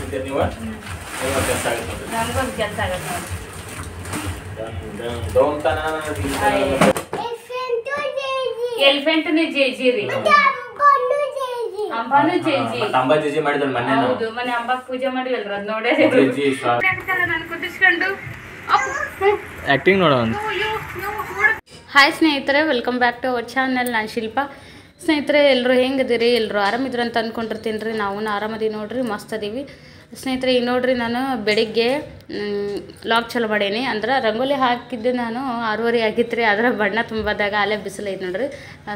ಮಾಡ್ತೀರಿ ನೀವು ಕೆಲಸ ಆಗುತ್ತೆ ನೋಡ್ರಿ ನನಗೊಂದು ಕೆಲಸ ಆಗತ್ತೆ ಎಲಿಫೆಂಟ್ ಜೇಜಿ ರೀ ಅಂಬಾನು ಜೇಜಿ ಅಂಬಾ ಜೇಜಿ ಮಾಡಿದ್ರು ಮೊನ್ನೆ ಹೌದು ಮನೆ ಅಂಬಾಕ್ ಪೂಜೆ ಮಾಡಿವಲ್ರ ಅದ್ ನೋಡೇ ನಾನು ಕುದಿಸ್ಕೊಂಡು ಆಕ್ಟಿಂಗ್ ನೋಡೋ ಹಾಯ್ ಸ್ನೇಹಿತರೆ, welcome back to our channel. ನಾನು ಶಿಲ್ಪ. ಸ್ನೇಹಿತರೆ, ಎಲ್ಲರೂ ಹೆಂಗದಿರಿ? ಎಲ್ಲರೂ ಆರಾಮಿದ್ರು ಅಂತ ಅಂದ್ಕೊಂಡಿರ್ತೀನಿ ರೀ. ನಾವು ಆರಾಮದೀವಿ ನೋಡ್ರಿ, ಮಸ್ತ್ ಅದೀವಿ ಸ್ನೇಹಿತರೆ. ಈಗ ನೋಡ್ರಿ, ನಾನು ಬೆಳಿಗ್ಗೆ ಲಾಗ್ ಚಲೋ ಮಾಡೀನಿ. ಅಂದ್ರೆ ರಂಗೋಲಿ ಹಾಕಿದ್ದು ನಾನು 6:30 ಆಗಿತ್ತು ರೀ. ಅದರ ಬಣ್ಣ ತುಂಬಿದಾಗ ಅಲ್ಲೇ ಬಿಸಿಲು ಐತೆ ನೋಡ್ರಿ,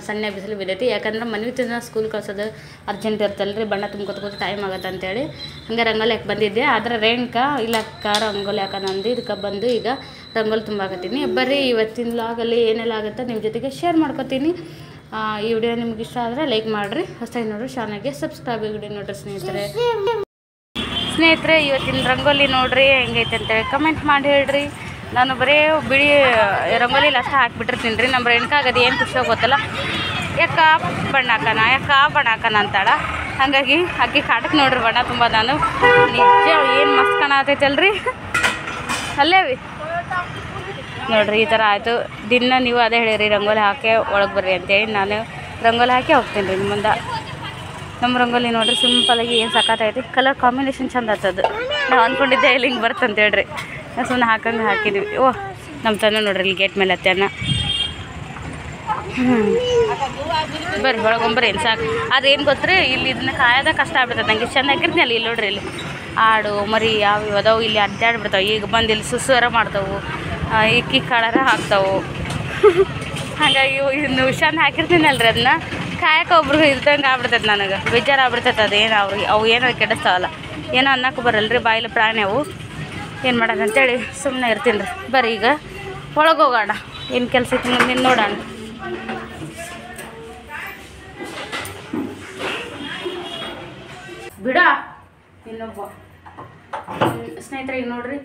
ಸಣ್ಣ ಬಿಸಿಲು ಬಿದ್ದೈತಿ. ಯಾಕಂದ್ರೆ ಮನೆ ತಿನ್ನ ಸ್ಕೂಲ್ ಕಳ್ಸೋದು ಅರ್ಜೆಂಟ್ ಇರ್ತಲ್ಲ ರೀ, ಬಣ್ಣ ತುಂಬ್ಕೊತ್ಕೋದು ಟೈಮ್ ಆಗತ್ತೆ ಅಂತೇಳಿ ಹಂಗೆ ರಂಗೋಲಿ ಹಾಕಿ ಬಂದಿದ್ದೆ. ಆದರೆ ರೇಣುಕಾ ಇಲ್ಲಕ್ಕ ರಂಗೋಲಿ ಹಾಕೋಣ ಅಂದು ಇದಕ್ಕೆ ಬಂದು ಈಗ ರಂಗೋಲಿ ತುಂಬಾಕತ್ತೀನಿ. ಬರ್ರಿ ಇವತ್ತಿನ ಲಾಗಲ್ಲಿ ಏನೆಲ್ಲ ಆಗುತ್ತೆ ನಿಮ್ಮ ಜೊತೆಗೆ ಶೇರ್ ಮಾಡ್ಕೊತೀನಿ. ಈ ವಿಡಿಯೋ ನಿಮ್ಗೆ ಇಷ್ಟ ಆದರೆ ಲೈಕ್ ಮಾಡಿರಿ, ಹೊಸದಾಗಿ ನೋಡ್ರಿ ಚಾನಲ್ಗೆ ಸಬ್ಸ್ಕ್ರೈಬ್ ವಿಡಿಯೋ ನೋಡ್ರಿ ಸ್ನೇಹಿತರೆ. ಇವತ್ತಿನ ರಂಗೋಲಿ ನೋಡ್ರಿ ಹೆಂಗೈತೆ ಅಂತೇಳಿ ಕಮೆಂಟ್ ಮಾಡಿ ಹೇಳ್ರಿ. ನಾನು ಬರೀ ಬಿಳಿ ರಂಗೋಲಿ ಅಷ್ಟೇ ಹಾಕಿಬಿಟ್ಟಿರ್ತೀನಿ ರೀ. ನಮ್ಮ ರೇಣುಕಾಗದು ಏನು ಖುಷಿ ಗೊತ್ತಲ್ಲ, ಯಾಕ ಬಣ್ಣ ಹಾಕೋಣ ಅಂತಾಳ. ಹಾಗಾಗಿ ಅಕ್ಕಿ ಕಾಟಕ್ಕೆ ನೋಡ್ರಿ ಬಣ್ಣ ತುಂಬ. ನಾನು ನಿಜ ಏನು ಮಸ್ತ್ ಕಾಣತೈತಲ್ರಿ ಅಲ್ಲೇವಿ ನೋಡ್ರಿ. ಈ ಥರ ಆಯಿತು. ದಿನ ನೀವು ಅದೇ ಹೇಳಿರಿ, ರಂಗೋಲಿ ಹಾಕಿ ಒಳಗೆ ಬರ್ರಿ ಅಂತೇಳಿ ನಾನು ರಂಗೋಲಿ ಹಾಕಿ ಹೋಗ್ತೀನಿ ರೀ. ನಿಮ್ಮ ಮುಂದೆ ನಮ್ಮ ರಂಗೋಲಿ ನೋಡ್ರಿ ಸಿಂಪಲಾಗಿ ಏನು ಸಖತ್ತೈತಿ. ಕಲರ್ ಕಾಂಬಿನೇಷನ್ ಚಂದ ಆಗ್ತದೆ. ನಾವು ಅಂದ್ಕೊಂಡಿದ್ದೆ ಇಲ್ಲಿ ಹಿಂಗೆ ಬರ್ತಂತ ಹೇಳ್ರಿ, ನಾವು ಸುಮ್ಮನೆ ಹಾಕಂಗೆ ಹಾಕಿದ್ವಿ. ಓಹ್ ನಮ್ಮ ತನ್ನ ನೋಡ್ರಿ ಇಲ್ಲಿ ಗೇಟ್ ಮೇಲೆ ಹತ್ತನ. ಬರ್ರಿ ಒಳಗೊಂಬರ್ರಿ, ಏನು ಸಾಕು. ಅದು ಏನು ಗೊತ್ತ್ರಿ, ಇಲ್ಲಿ ಇದನ್ನ ಕಾಯೋದ ಕಷ್ಟ ಆಗ್ಬಿಡ್ತದೆ. ನನಗೆ ಚೆಂದ ಹಾಕಿರ್ತೀನಿ ಅಲ್ಲಿ. ಇಲ್ಲಿ ನೋಡ್ರಿ, ಇಲ್ಲಿ ಆಡು ಮರಿ ಯಾವ ಅದಾವು ಇಲ್ಲಿ ಅಡ್ಡಾಡ್ಬಿಡ್ತಾವೆ. ಈಗ ಬಂದು ಇಲ್ಲಿ ಸುಸುವರ ಮಾಡ್ತಾವೆ, ಇಕ್ಕಿ ಕಾಳರ ಹಾಕ್ತಾವೆ. ಹಾಗಾಗಿ ಇನ್ನು ಚೆಂದ ಹಾಕಿರ್ತೀನಿ ಅಲ್ರಿ, ಅದನ್ನ ಕಾಯಕ್ಕೆ ಒಬ್ರು ಇರ್ದಂಗೆ ಆಗ್ಬಿಡ್ತೈತೆ. ನನಗೆ ಬೇಜಾರು ಆಗ್ಬಿಡ್ತೈತೆ. ಅದೇನು ಅವು ಏನೋ ಕೆಡಿಸ್ತಾವಲ್ಲ, ಏನೋ ಅನ್ನಕ್ಕೆ ಬರಲ್ರಿ, ಬಾಯಿಲೆ ಪ್ರಾಣಿ ಅವು. ಏನು ಮಾಡೋಣ ಅಂತೇಳಿ ಸುಮ್ಮನೆ ಇರ್ತೀನಿ ರೀ. ಬರ್ರಿ ಈಗ ಒಳಗೆ ಹೋಗೋಣ, ಏನು ಕೆಲಸ ಐತಿ ಮುಂದಿನ ನೋಡೋಣ. ಬಿಡ ಇನ್ನೊಬ್ಬ ಸ್ನೇಹಿತರೆ. ಈಗ ನೋಡ್ರಿ,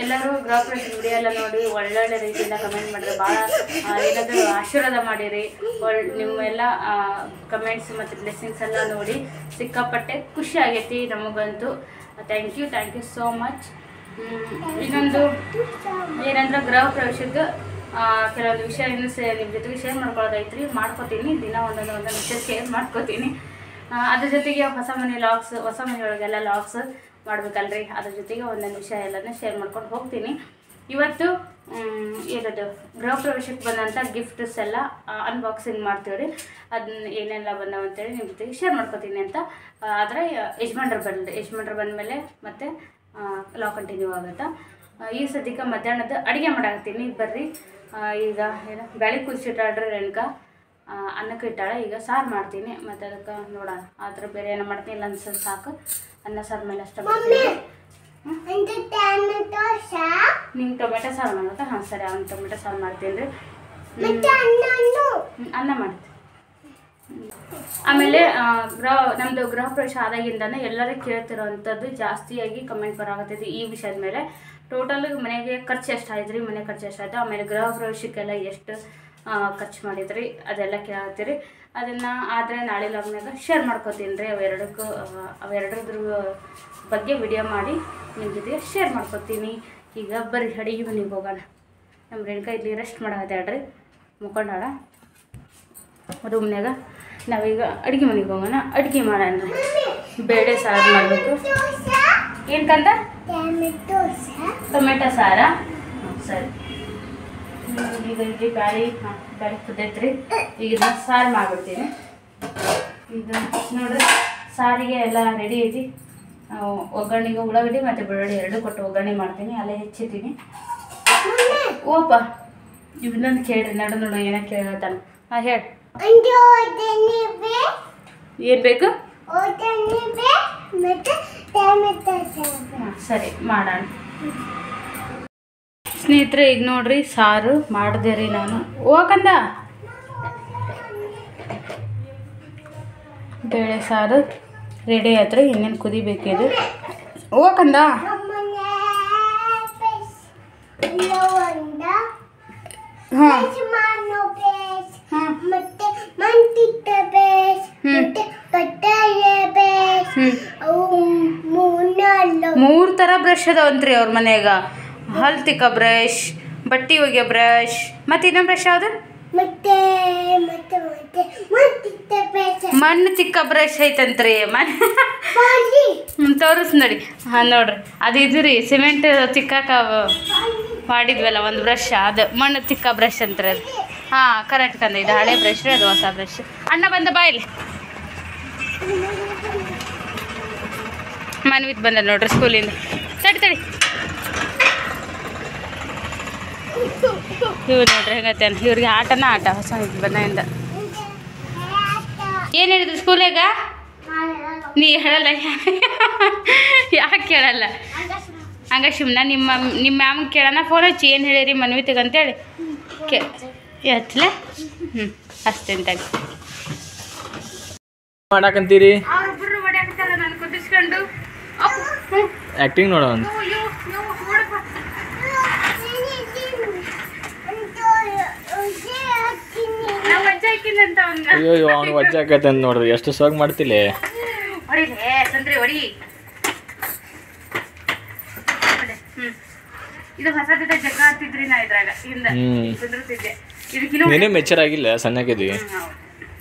ಎಲ್ಲರೂ ಗೃಹ ಪ್ರವೇಶ ವಿಡಿಯೋ ಎಲ್ಲ ನೋಡಿ ಒಳ್ಳೊಳ್ಳೆ ರೀತಿಯಿಂದ ಕಮೆಂಟ್ ಮಾಡಿರಿ. ಭಾಳ ಏನಾದರೂ ಆಶೀರ್ವಾದ ಮಾಡಿರಿ. ನಿಮ್ಮೆಲ್ಲ ಕಮೆಂಟ್ಸ್ ಮತ್ತು ಬ್ಲೆಸ್ಸಿಂಗ್ಸ್ ಎಲ್ಲ ನೋಡಿ ಸಿಕ್ಕಾಪಟ್ಟೆ ಖುಷಿ ಆಗೈತಿ ನಮಗಂತೂ. Thank you so much. ಇನ್ನೊಂದು ಏನಂದ್ರೆ, ಗೃಹ ಪ್ರವೇಶದ್ದು ಕೆಲವೊಂದು ವಿಷಯ ಇನ್ನೂ ನಿಮ್ಮ ಜೊತೆಗೆ ಶೇರ್ ಮಾಡ್ಕೊಳ್ಳೋದೈತ್ರಿ. ಮಾಡ್ಕೋತೀನಿ, ದಿನ ಒಂದೊಂದು ವಿಷಯ ಶೇರ್ ಮಾಡ್ಕೋತೀನಿ. ಅದ್ರ ಜೊತೆಗೆ ಹೊಸ ಮನೆಯೊಳಗೆಲ್ಲ ಲಾಗ್ಸ್ ಮಾಡ್ಬೇಕಲ್ರಿ, ಅದ್ರ ಜೊತೆಗೆ ಒಂದೊಂದು ವಿಷಯ ಎಲ್ಲನೂ ಶೇರ್ ಮಾಡ್ಕೊಂಡು ಹೋಗ್ತೀನಿ. ಇವತ್ತು ಏನದು ಗೃಹ ಪ್ರವೇಶಕ್ಕೆ ಬಂದಂಥ ಗಿಫ್ಟ್ಸ್ ಎಲ್ಲ ಅನ್ಬಾಕ್ಸಿಂಗ್ ಮಾಡ್ತೀವಿ ರೀ. ಅದನ್ನ ಏನೆಲ್ಲ ಬಂದವು ಅಂತೇಳಿ ನಿಮ್ಮ ಜೊತೆಗೆ ಶೇರ್ ಮಾಡ್ಕೊತೀನಿ ಅಂತ. ಆದರೆ ಯಜಮಾನ್ರು ಬಂದಮೇಲೆ ಮತ್ತೆ ಲಾಗ್ ಕಂಟಿನ್ಯೂ ಆಗುತ್ತೆ. ಈ ಸದ್ಯಕ್ಕೆ ಮಧ್ಯಾಹ್ನದ ಅಡುಗೆ ಮಾಡಾಕತ್ತೀನಿ. ಬರ್ರಿ ಈಗ ಏನು ಬ್ಯಾಳಿ ಕುದಿಸಿಟ್ಟಾಳ್ರಿ ರೇಣುಕಾ, ಅನ್ನಕ್ಕೆ ಇಟ್ಟಾಳೆ. ಈಗ ಸಾರು ಮಾಡ್ತೀನಿ, ಮತ್ತು ಅದಕ್ಕೆ ನೋಡೋಣ. ಆದ್ರೆ ಬೇರೆ ಏನೋ ಮಾಡ್ತೀನಿ, ಇಲ್ಲ ಅನ್ಸೋದು ಸಾಕು. ಅನ್ನ ಸಾರು ಮೇಲೆ ಅಷ್ಟೇ ಮಾಡ್ತೀನಿ. ನಿಂಗೆ ಟೊಮೆಟೊ ಸಾರು ಮಾಡುತ್ತಾ? ಹಾಂ ಸರಿ, ಅವ್ನು ಟೊಮೆಟೊ ಸಾರು ಮಾಡ್ತೀನಿ ರೀ. ಅನ್ನ ಮಾಡ್ತೀನಿ. ಆಮೇಲೆ ನಮ್ಮದು ಗೃಹ ಪ್ರವೇಶ ಆದಾಗಿಂದನೇ ಎಲ್ಲರೂ ಕೇಳ್ತಿರೋವಂಥದ್ದು ಜಾಸ್ತಿಯಾಗಿ ಕಮೆಂಟ್ ಬರಾಕತ್ತೈತಿ ಈ ವಿಷಯದ ಮೇಲೆ. ಟೋಟಲ್ ಮನೆಗೆ ಖರ್ಚು ಎಷ್ಟಾಯ್ತು ರೀ, ಮನೆ ಖರ್ಚು ಎಷ್ಟಾಯ್ತು, ಆಮೇಲೆ ಗೃಹ ಪ್ರವೇಶಕ್ಕೆಲ್ಲ ಎಷ್ಟು ಖರ್ಚು ಮಾಡಿದ್ರಿ ಅದೆಲ್ಲ ಕೇಳತ್ತೀರಿ. ಅದನ್ನು ಆದರೆ ನಾಳೆ ಲಾಗ್ನಾಗ ಶೇರ್ ಮಾಡ್ಕೋತೀನಿ ರೀ. ಅವೆರಡರ ಬಗ್ಗೆ ವಿಡಿಯೋ ಮಾಡಿ ನಿಮ್ಮ ಜೊತೆಗೆ ಶೇರ್ ಮಾಡ್ಕೊತೀನಿ. ಈಗ ಬರ್ರಿ ಅಡುಗೆ ಮನೆಗೆ ಹೋಗೋಣ. ನಮ್ಮ ರೇಣುಕಾ ಇಲ್ಲಿ ರೆಸ್ಟ್ ಮಾಡಾಕತ್ತಾಳ್ರಿ, ಮುಖಂಡಾಳ ರೂಮ್ನಾಗ. ನಾವೀಗ ಅಡುಗೆ ಮನೆಗೆ ಹೋಗೋಣ, ಅಡುಗೆ ಮಾಡೋಣ ರೀ. ಬೇಳೆ ಸಾರು ಮಾಡಬೇಕು. ಏನಕ್ಕಂತ? ಟೊಮೆಟೊ ಸಾರಾ? ಸರಿ. ಈಗ ಇಲ್ಲಿ ಬ್ಯಾಳಿ ಕುದ್ದೈತ್ರಿ. ಈಗ ಇದನ್ನ ಸಾರು ಮಾಡಿಬಿಡ್ತೀನಿ. ಈಗ ನೋಡ್ರಿ, ಸಾರಿಗೆ ಎಲ್ಲ ರೆಡಿ ಐತಿ. ಒಗ್ಗರಣೆಗೆ ಉಳ್ಳಾಗಡ್ಡಿ ಮತ್ತು ಬೆಳ್ಳುಳ್ಳಿ ಎರಡು ಕೊಟ್ಟು ಒಗ್ಗರಣೆ ಮಾಡ್ತೀನಿ. ಅಲ್ಲೇ ಹೆಚ್ಚಿದ್ದೀನಿ. ಓಪ ಇವನ್ನೊಂದು ಕೇಳ್ರಿ, ನೋಡು ಏನಕ್ಕೆ ಕೇಳ್ತಾನೆ. ಹಾಂ ಹೇಳಿ, ಏನು ಬೇಕು? ಸರಿ ಮಾಡೋಣ ಸ್ನೇಹಿತರೆ. ಈಗ ನೋಡ್ರಿ, ಸಾರು ಮಾಡಿದೆ ರೀ ನಾನು. ಹೋಗಂದ ಬೇಳೆ ಸಾರು ರೆಡಿ ಆಯ್ತು. ಇನ್ನೇನು ಕುದಿಬೇಕಿದು. ಹೋಗಂದ ಹಾಂ 3 ಥರ ಬ್ರಷ್ ಅದಾವಂತ್ರಿ ಅವ್ರ ಮನ್ಯಾಗ. ಹಲ್ ತಿಕ್ಕ ಬ್ರಷ್, ಬಟ್ಟೆ ಒಗೆಯೋ ಬ್ರಷ್, ಮತ್ತು ಇನ್ನೊಂದು ಬ್ರಷ್ ಯಾವುದು? ಮಣ್ಣು ತಿಕ್ಕ ಬ್ರಷ್ ಐತಂತ್ರಿ. ತೋರಿಸ್ ನೋಡಿ. ಹಾಂ ನೋಡ್ರಿ, ಅದು ಇದು ರೀ ಸಿಮೆಂಟ್ ತಿಕ್ಕಾಕ ಮಾಡಿದ್ವಲ್ಲ ಒಂದು ಬ್ರಷ್, ಅದು ಮಣ್ಣು ತಿಕ್ಕ ಬ್ರಷ್ ಅಂತ್ರಿ ಅದು. ಹಾಂ ಕರೆಕ್ಟ್ ಕಂದ. ಇದು ಹಳೆ ಬ್ರಷ್ ರೀ, ಅದು ಹೊಸ ಬ್ರಷ್. ಅಣ್ಣ ಬಂದ ಬಾಯಲ್ಲಿ ಮನ್ವಿತ್ ಬಂದ ನೋಡ್ರಿ ಸ್ಕೂಲಿಂದ. ತಡಿ ಇವ್ ನೋಡ್ರಿ ಹೆಂಗತ್ತೇನು, ಇವ್ರಿಗೆ ಆಟನ ಆಟ ಹೊಸ ಬಂದಿಂದ. ಏನು ಹೇಳಿದ್ರು ಸ್ಕೂಲಾಗ? ನೀ ಹೇಳಲ್ಲ. ಯಾಕೆ ಕೇಳಲ್ಲ? ಹಂಗ ಸುಮ್ಮನೆ ನಿಮ್ಮ ಮ್ಯಾಮ್ಗೆ ಕೇಳೋಣ ಫೋನ್ ಹಚ್ಚಿ ಏನು ಹೇಳಿರಿ ಮನ್ವಿತಿಗೆ ಅಂತೇಳಿ ಹಚ್ಚಲೆ. ಹಚ್ತೇನೆ ತಡಿ. ಮಾಡಾಕಂತೀರಿ? ಅವ್ರಿಬ್ರು ಹೊಡ್ಯಾಕತ್ತಾರ ನಾನು ಕುದಿಸ್ಕೊಂಡು. ಆ್ಯಕ್ಟಿಂಗ್ ನೋಡೋ ಒಂದು. ಅಯ್ಯೋ ಅವ್ನು ವಜ್ಜೆ ಆಕೈತೆ ಅಂತ ನೋಡ್ರಿ, ಎಷ್ಟು ಸೋಗ್ ಮಾಡ್ತಿಲ್ಲ. ಹೊಡಿಲೇ ಸಂದ್ರಿ ಹೊಡಿ. ಇದು ಹೊಸದಿದ್ದ ಜಗ ಆಗ್ತಿದ್ರಿ ನಾ ಇದ್ರಾಗ ಹಿಂದ ಕುದುರ್ತಿದ್ದೆ. ನೀನೇ ಮೆಚ್ಚರ್ ಆಗಿಲ್ಲ, ಸಣ್ಣಗಿದ್ವಿ.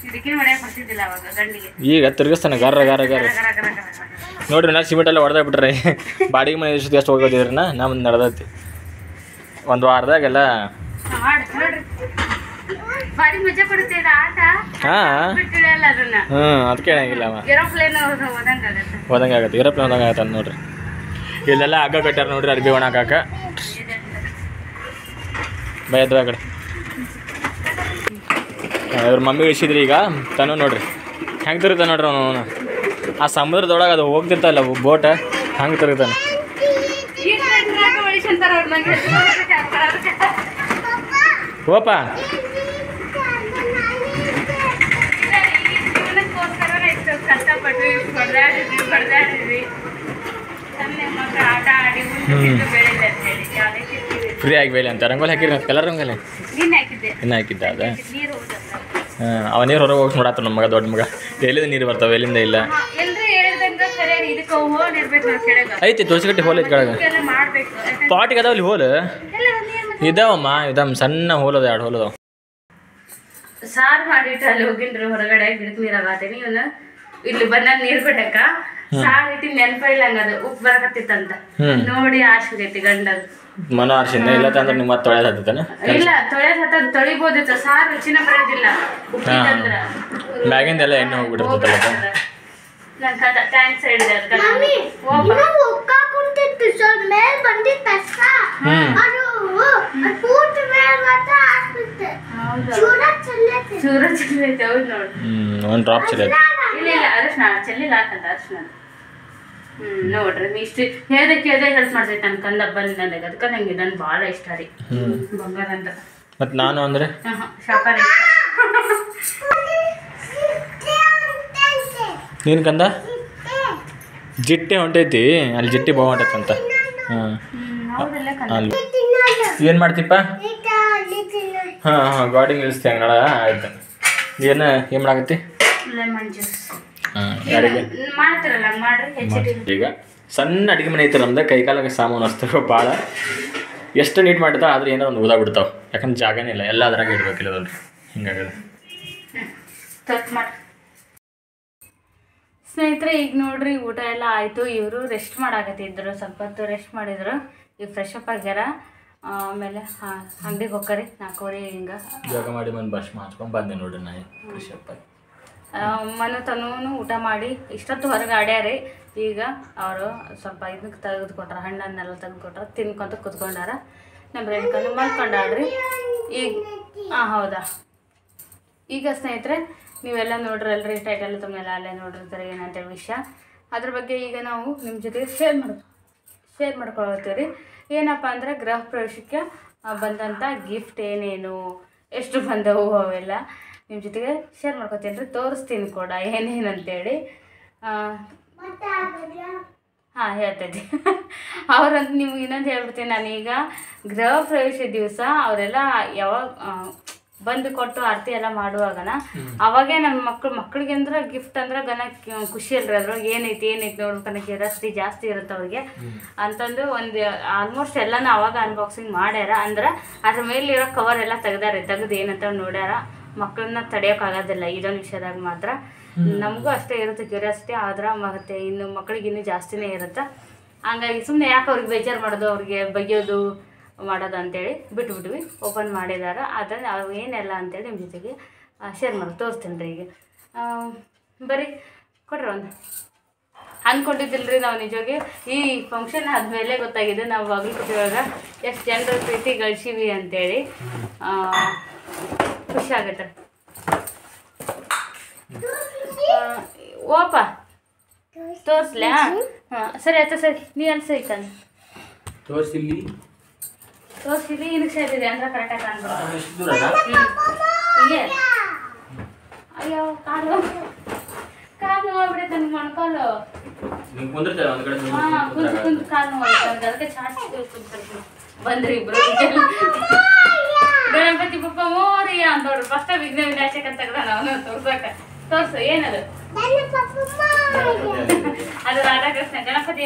ಇದಕ್ಕಿನ ಹೊಡ್ಯಾಕ ಬರ್ತಿದ್ದಿಲ್ಲ ಅವಾಗ ಗಂಡಿಗೆ. ಈಗ ತಿರ್ಗಿಸ್ತಾನೆ ಗಾರ ಗಾರ ಗಾರ ನೋಡ್ರಿ. ನಾ ಸಿಮೆಂಟ್ ಎಲ್ಲ ಹೊಡೆದಾಗ್ಬಿಟ್ರೆ ಬಾಡಿಗೆ ಮನೆ ಎಷ್ಟು ಹೋಗೋದಿದ್ರಿ ನಾ ಮುಂದೆ ನಡೆದೈತಿ ಒಂದು ವಾರದಾಗೆಲ್ಲ. ಬಾರಿ ಮಜಾ ಕೊಡುತ್ತೆ ಆಟ. ಅದಕ್ಕೆ ಹೇಳಂಗಿಲ್ಲ. ಏರೋಪ್ಲೇನ್ ಹೋದಂಗಾಗತ್ತೆ, ಏರೋಪ್ಲೇನ್ ಹೋದಂಗೆ ಆಗತ್ತೆ ನೋಡ್ರಿ. ಇಲ್ಲೆಲ್ಲ ಹಗ್ಗ ಕಟ್ಟಾರ ನೋಡ್ರಿ ಅರ್ಬಿ ಒಣಗಾಕ. ಬಯದ್ವ ಕಡೆ ಇವ್ರ ಮಮ್ಮಿ ಇಳಿಸಿದ್ರಿ. ಈಗ ತಾನು ನೋಡ್ರಿ ಹೆಂಗೆ ತಿರುಗ್ತಾನೆ ನೋಡ್ರಿ ಅವನು. ಆ ಸಮುದ್ರದೊಳಗೆ ಅದು ಹೋಗ್ತಿರ್ತಲ್ಲ ಬೋಟ್, ಹಂಗೆ ತಿರುಗ್ತಾನೆ. ಓಪ ಫ್ರೀ ಆಗಿ ಬೇಲೆ ಅಂತ ರಂಗೋಲಿ ಹಾಕಿರಿ, ಕಲರ್ ರಂಗೋಲಿ ಇನ್ನು ಹಾಕಿದ್ದ ಅದ. ಅವ ನೀರು ಹೊರಗೆ ಹೋಗಿ ನೋಡತ್ತ ನಮ್ಮ ಮಗ, ದೊಡ್ಡ ಮಗ. ಎಲ್ಲಿಂದ ನೀರು ಬರ್ತಾವೆ, ಎಲ್ಲಿಂದ ಇಲ್ಲ. ಐತಿ ತುಳಸಿಗಟ್ಟಿ ಹೋಲ್ ಐತಿ ಕೆಳಗೆ. ಪಾಟಿಗೆ ಅದಾವಲ್ಲಿ ಹೋಲ್ ಇದಾವಮ್ಮ, ಇದಾವ ಸಣ್ಣ ಹೋಲ್ ಅದ, 2 ಹೋಲ್ ಅದಾವ. ಸಾರು ಮಾಡಿಟ್ಟು ಅಲ್ಲಿ ಹೋಗಿನ್ರಿ ಹೊರಗಡೆ, ಗಿಡಕ್ಕೆ ನೀರು ಆಗತ್ತೀನಿ. ಇವನು ಇಲ್ಲಿ ಬಂದ ನೀರು ಬಿಡಕ್ಕ ಸಾರು ಇಟ್ಟು ನೆನಪ ಇಲ್ಲ, ಹಂಗದು ಉಪ್ಪು ಬರಕತ್ತಿತ್ತಂತ ನೋಡಿ ಆರ್ಸಿಗೈತಿ ಗಂಡದು. ಮನ ಆರ್ಸಿಂದ ಇಲ್ಲ ಅಂದ್ರೆ ನಿಮ್ಮ ತೊಳೆದ ಹತ್ತನ ಇಲ್ಲ ತೊಳೆದ ಹತ್ತ ತೊಳಿಬೋದಿತ್ತು. ಸಾರು ರುಚಿನ ಬರೋದಿಲ್ಲ ಉಪ್ಪಿದಂದ್ರ. ಮ್ಯಾಗಿಂದ ಎಲ್ಲ ಎಣ್ಣೆ ಹೋಗ್ಬಿಟ್ಟಿರ್ತಲ್ಲ. ನನ್ ಕದ ಟ್ಯಾಂಕ್ಸ್ ಹೇಳಿದೆ ಅದಕ್ಕೆ ಚೂರ ಚೆಲ್ಲೈತೆ. ಹೌದು ನೋಡಿ, ಒಂದು ಡ್ರಾಪ್ ಚೆಲ್ಲ. ಇಲ್ಲ ಇಲ್ಲ ಅರಿಶಿನ ಚೆಲ್ಲಿಲ್ಲ, ಹಾಕಂತ ಅರಿಶಿನ. ನೋಡ್ರಿ ನೀ ಇಷ್ಟು ಹೇಳ್ದಕ್ಕೆ ಹೆಲ್ಪ್ ಮಾಡ್ತೈತೆ ನನ್ನ ಕಂದ ಬಂದು ನನಗೆ. ಅದಕ್ಕೆ ನಂಗೆ ಇದನ್ನು ಭಾಳ ಇಷ್ಟ ರೀ ಬಂಗಾರ ಅಂತ. ಮತ್ತು ನಾನು ಅಂದರೆ ಶಾಪಾರಿ ನೀನು ಕಂದ ಜಿಟ್ಟೆ ಹೊಂಟೈತಿ ಅಲ್ಲಿ, ಜಿಟ್ಟಿ ಬಹು ಹೊಂಟೈತಂತ. ಅಲ್ಲಿ ಏನು ಮಾಡ್ತಿಪ್ಪ? ಹಾಂ ಗಾಡಿ ನಿಲ್ಲಿಸ್ತಿ ಹಂಗೆ ನಾಳೆ. ಆಯ್ತು. ಏನು ಮಾಡಾಕತ್ತಿ? ಲೆಮನ್ ಜ್ಯೂಸ್ ಯಾರಿಗೆ ಮಾಡ್ತಿರಲ್ಲ ಮಾಡ್ರಿ. ಈಗ ಸಣ್ಣ ಅಡುಗೆ ಮನೆ ಐತೆ ನಮ್ದು, ಕೈಕಾಲಿಗೆ ಸಾಮಾನು ಅಸ್ತವೆ ಭಾಳ. ಎಷ್ಟು ನೀಟ್ ಮಾಡಿರ್ತಾವೆ ಆದ್ರೆ ಏನೋ ಒಂದು ಓದಾಗ್ಬಿಡ್ತಾವೆ, ಯಾಕಂದ್ರೆ ಜಾಗನೇ ಇಲ್ಲ, ಎಲ್ಲ ಅದ್ರಾಗ ಇಡ್ಬೇಕಿಲ್ಲ ಅದ್ರಿ. ಹಿಂಗಾಗಲ್ಲ. ಸ್ನೇಹಿತರೆ ಈಗ ನೋಡ್ರಿ ಊಟ ಎಲ್ಲ ಆಯಿತು. ಇವರು ರೆಸ್ಟ್ ಮಾಡಾಕತ್ತಿದ್ರು, ಸ್ವಲ್ಪ ಹೊತ್ತು ರೆಸ್ಟ್ ಮಾಡಿದ್ರು. ಈಗ ಫ್ರೆಶ್ ಅಪ್ ಆಗ್ಯಾರ. ಆಮೇಲೆ ಅಂಗಡಿಗೆ ಹೋಗ್ಕರಿ 4:30 ಹಿಂಗೆ ಜಾಗ ಮಾಡಿ ಬಂದು ಬಸ್ ಮಾಡ್ಕೊಂಡು ಬಂದೆ ನೋಡ್ರಿ. ನಾ ಫ್ರೆಶ್ ಅಪ್ ಆಗಿ ಮನು ತನೂ ಊಟ ಮಾಡಿ ಇಷ್ಟೊತ್ತು ಹೊರಗೆ ಆಡ್ಯಾರಿ. ಈಗ ಅವರು ಸ್ವಲ್ಪ ಇದಕ್ಕೆ ತೆಗೆದುಕೊಟ್ರ, ಹಣ್ಣನ್ನೆಲ್ಲ ತೆಗೆದುಕೊಟ್ರ, ತಿನ್ಕೊಂತ ಕುತ್ಕೊಂಡಾರ. ನಮ್ಮ ರೇಣುಕನು ಮಲ್ಕೊಂಡಾಡ್ರಿ ಈಗ. ಹೌದಾ. ಈಗ ಸ್ನೇಹಿತರೆ ನೀವೆಲ್ಲ ನೋಡ್ರಲ್ರಿ, ಟೈಟಲ್ ತಮ್ಮೆಲ್ಲ ಅಲ್ಲೇ ನೋಡಿರ್ತಾರೆ ಏನಂತೇಳಿ ವಿಷಯ. ಅದ್ರ ಬಗ್ಗೆ ಈಗ ನಾವು ನಿಮ್ಮ ಜೊತೆ ಶೇರ್ ಮಾಡ್ಕೊಳ್ತೀವಿ ರೀ. ಏನಪ್ಪ ಅಂದರೆ ಗೃಹ ಪ್ರವೇಶಕ್ಕೆ ಬಂದಂಥ ಗಿಫ್ಟ್ ಏನೇನು, ಎಷ್ಟು ಬಂದವು ಅವೆಲ್ಲ ನಿಮ್ಮ ಜೊತೆಗೆ ಶೇರ್ ಮಾಡ್ಕೊತೀನಿ ರೀ. ತೋರಿಸ್ತೀನಿ ಕೂಡ ಏನೇನು ಅಂತೇಳಿ. ಹಾಂ ಹೇಳ್ತೈತಿ. ಅವ್ರಂತ ನಿಮ್ಗೆ ಇನ್ನೊಂದು ಹೇಳ್ಬಿಡ್ತೀನಿ. ನಾನೀಗ ಗೃಹ ಪ್ರವೇಶ ದಿವಸ ಅವರೆಲ್ಲ ಯಾವಾಗ ಬಂದು ಕೊಟ್ಟು ಆರತಿ ಎಲ್ಲ ಮಾಡುವಾಗನ ಅವಾಗೇ ನನ್ನ ಮಕ್ಳಿಗೆ ಅಂದ್ರೆ ಗಿಫ್ಟ್ ಅಂದ್ರೆ ಖುಷಿ ಅಲ್ರಿ ಅದ್ರೊಳಗೆ ಏನೈತಿ ನೋಡ್ಬೇಕನ್ನ ಕ್ಯೂರಿಯಾಸಿಟಿ ಜಾಸ್ತಿ ಇರುತ್ತೆ ಅವ್ರಿಗೆ ಅಂತಂದು ಒಂದು ಆಲ್ಮೋಸ್ಟ್ ಎಲ್ಲನೂ ಅವಾಗ ಅನ್ಬಾಕ್ಸಿಂಗ್ ಮಾಡ್ಯಾರ ಅಂದ್ರೆ ಅದ್ರ ಮೇಲಿರೋ ಕವರ್ ಎಲ್ಲ ತೆಗ್ದು ಏನಂತ ನೋಡ್ಯಾರ. ಮಕ್ಕಳನ್ನ ತಡೆಯೋಕ್ಕಾಗೋದಿಲ್ಲ ಇದೊಂದು ವಿಷಯದಾಗ ಮಾತ್ರ. ನಮಗೂ ಅಷ್ಟೇ ಇರುತ್ತೆ ಕ್ಯೂರಿಯಾಸಿಟಿ, ಆದ್ರೆ ಮತ್ತೆ ಇನ್ನು ಮಕ್ಕಳಿಗೆ ಇನ್ನೂ ಜಾಸ್ತಿನೇ ಇರುತ್ತೆ. ಹಂಗಾಗಿ ಸುಮ್ಮನೆ ಯಾಕೆ ಅವ್ರಿಗೆ ಬೇಜಾರು ಮಾಡೋದು, ಅವ್ರಿಗೆ ಬೈಯೋದು ಮಾಡೋದು ಅಂತೇಳಿ ಬಿಟ್ಬಿಟ್ವಿ. ಓಪನ್ ಮಾಡಿದಾರ ಅದನ್ನು ಅವು ಏನೆಲ್ಲ ಅಂತೇಳಿ ನಿಮ್ಮ ಜೊತೆಗೆ ಶೇರ್ ಮಾಡಿ ತೋರಿಸ್ತೀನಿ ರೀ. ಈಗ ಬರೀ ಕೊಡ್ರಿ ಒಂದು ಅಂದ್ಕೊಂಡಿದ್ದಿಲ್ರಿ ನಾವು ನಿಜವಾಗಿ ಈ ಫಂಕ್ಷನ್ ಆದಮೇಲೆ ಗೊತ್ತಾಗಿದೆ ನಾವು ಬಾಗಲಕೋಟೆಯೊಳಗೆ ಎಷ್ಟು ಜನರ ಪ್ರೀತಿ ಗಳಿಸೀವಿ ಅಂತೇಳಿ. ಖುಷಿ ಆಗತ್ತೆ. ಓಪ ತೋರಿಸ್ಲಾ? ಹಾಂ ಸರಿ ಆಯ್ತು ಸರಿ, ನೀ ಅಲ್ಲಿ ಸರಿ ತಾನೆ ತೋರಿಸಿಲ್ಲಿ ಇದಕ್ಕೆ ಸೇರಿದೆ ಅಂದ್ರೆ ಕರೆಕ್ಟಾಗಿ ಕಾಣ್ಬೋದು. ಹೀಗೆ ಅಯ್ಯೋ ಕಾಲು ನೋಡ್ಬಿಡುತ್ತೆ ನನ್ನ ಮೊಣಕಾಲು. ಹಾಂ ಕುಂತು ಕಾಲು ನೋಡ್ತಾರೆ ಅದಕ್ಕೆ ಚಾಚಿ ಕುಂತಿರ್ತೀನಿ. ಬಂದ್ರಿ ಇಬ್ರು ಗಣಪತಿ ಬಪ್ಪ ಮೋರಿಯ ಅಂತ ನೋಡ್ರಿ. ಫಸ್ಟ್ ವಿಘ್ನ ವಿನಾಶಕ ಅಂತ ಅವನು ತೋರ್ಸು ಏನದು? ಅದು ರಾಧಾಕೃಷ್ಣ. ಗಣಪತಿ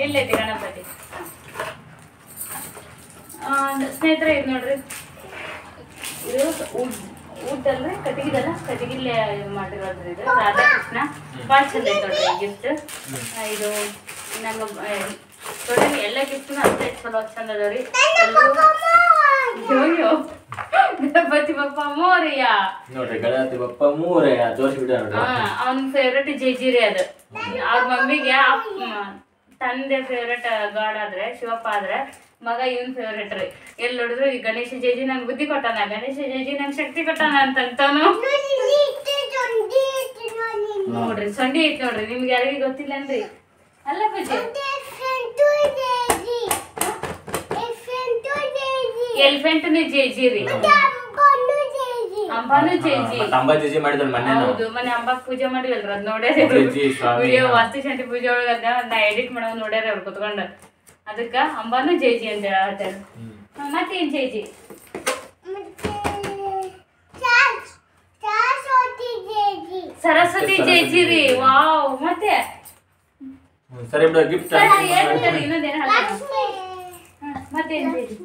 ಎಲ್ಲೈತಿ ಗಣಪತಿ? ಸ್ನೇಹಿತರೆ ಇದು ನೋಡ್ರಿ, ಇದು ವುಡ್ ಅಲ್ರಿ, ಕಟ್ಟಿಗಿಲ್ಲೇ ಮಾಡಿರೋದ್ರಿ. ಇದು ರಾಧಾಕೃಷ್ಣ ಭಾಳ ಚಂದ ಐತೆ ನೋಡ್ರಿ ಗಿಫ್ಟ್. ಇದು ನಂಗೆ ಟೋಟಲಿ ಎಲ್ಲ ಗಿಫ್ಟ್ನು ಅಷ್ಟೇ ಚಲೋ ಚಂದ ಅದಾವ್ರಿ. ಅಯ್ಯೋ ಗಣಪತಿ ಬಪ್ಪ ಮೋರಿಯ ನೋಡ್ರಿ, ಗಣಪತಿ ಬಪ್ಪ ಮೋರಿಯ ತೋರಿಸ್ಬಿಟ್ಟ. ಅವನ ಫೇವ್ರೇಟ್ ಜೇಜಿರಿ ಅದು. ಅವ್ರ ಮಮ್ಮಿಗೆ ತಂದೆ ಫೇವ್ರೇಟ್ ಗಾಡ್ ಆದ್ರೆ ಶಿವಪ್ಪ ಆದ್ರೆ ಮಗ ಇವನ್ ಫೇವ್ರೇಟ್ ರೀ. ಎಲ್ಲಿ ನೋಡಿದ್ರು ಈ ಗಣೇಶ ಜೇಜಿ ನಂಗೆ ಬುದ್ಧಿ ಕೊಟ್ಟಾನ, ಗಣೇಶ ಜೇಜಿ ನಂಗೆ ಶಕ್ತಿ ಕೊಟ್ಟಾನ ಅಂತಂತವನು. ನೋಡ್ರಿ ಸೊಂಡಿ ಐತಿ ನೋಡ್ರಿ, ನಿಮ್ಗೆ ಯಾರಿಗೂ ಗೊತ್ತಿಲ್ಲನ್ರಿ? ಅಲ್ಲ ಪೂಜೆ ಎಲಿಫೆಂಟ್ನು ಜೇಜಿ ರೀ, ಅಂಬಾನು ಜೇಜಿ. ಹೌದು, ಮನೆ ಅಂಬಾಕ್ ಪೂಜೆ ಮಾಡಿವಲ್ರ ಅದ್ ನೋಡ್ಯಾರ ವಿಡಿಯೋ. ವಾಸ್ತುಶಾಂತಿ ಪೂಜೆ ಒಳಗ ನಾ ಎಡಿಟ್ ಮಾಡೋ ನೋಡ್ಯಾರ ಅವ್ರು ಕುತ್ಕೊಂಡು. ಅದಕ್ಕ ಅಂಬಾನು ಜೇಜಿ ಅಂತ ಹೇಳ್ತಾರ. ಮತ್ತೇನ್ ಜೇಜಿ? ಸರಸ್ವತಿ ಜೇಜಿ ರೀ. ವಾವ್. ಮತ್ತೆ ಇನ್ನೊಂದೇನ ಮತ್ತೇನ್ ಜೇಜಿ?